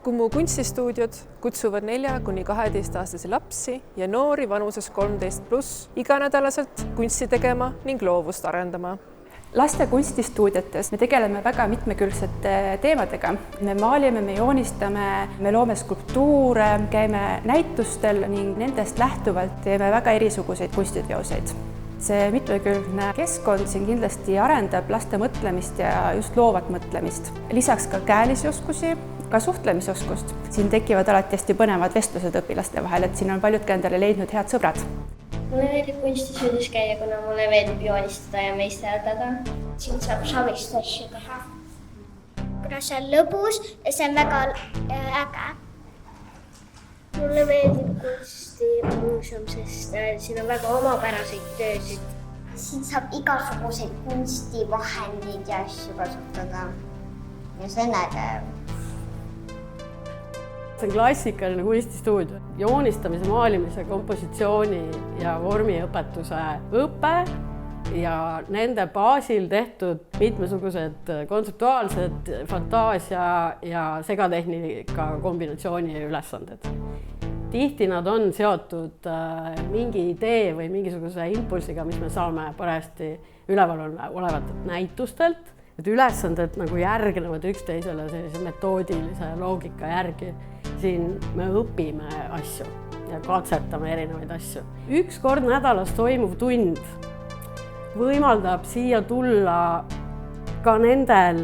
Kumu kunstistuudiod kutsuvad 4–12-aastasi lapsi ja noori vanuses 13+ iganädalaselt kunsti tegema ning loovust arendama. Laste kunstistuudiotes me tegeleme väga mitmekülgsete teemadega. Me maalime, me joonistame, me loome skulptuure, käime näitustel ning nendest lähtuvalt teeme väga erisuguseid kunstiteoseid. See mitmekülgne keskkond siin kindlasti arendab laste mõtlemist ja just loovat mõtlemist. Lisaks ka käelisi oskusi, ka suhtlemisoskust. Siin tekivad alati hästi põnevad vestlused õpilaste vahel, et siin on paljud endale leidnud head sõbrad. Mulle meeldib kunstistuudios käia, kuna mulle meeldib joonistada ja meisterdada. Siin saab savist asju teha. Kuna see on lõbus ja see on väga äge. Mulle meeldib kunstimuuseum, sest siin on väga omapäraseid töösid. Siin saab igasuguseid kunstivahendid ja asju kasutada. Ja see on äge. See on klassikaline kunstistuudio. Joonistamise, maalimise, kompositsiooni ja vormiõpetuse õpe ja nende baasil tehtud mitmesugused kontseptuaalsed fantaasia ja segatehnika kombinatsiooni ülesanded. Tihti nad on seotud mingi idee või mingisuguse impulsiga, mis me saame parajasti üleval olevatelt näitustelt. Et ülesanded nagu järgnevad üksteisele sellise metoodilise loogika järgi. Siin me õpime asju ja katsetame erinevaid asju. Üks kord nädalas toimuv tund võimaldab siia tulla ka nendel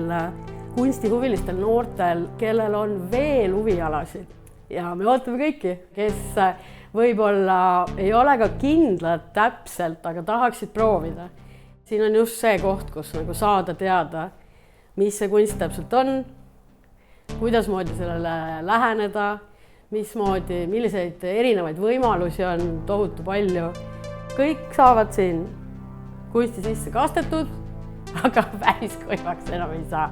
kunstihuvilistel noortel, kellel on veel huvialasid. Ja me ootame kõiki, kes võib-olla ei ole ka kindlad täpselt, aga tahaksid proovida. Siin on just see koht, kus nagu saada teada, mis see kunst täpselt on, kuidas moodi sellele läheneda, milliseid erinevaid võimalusi on tohutu palju. Kõik saavad siin kunsti sisse kastetud, aga päris kõivaks enam ei saa.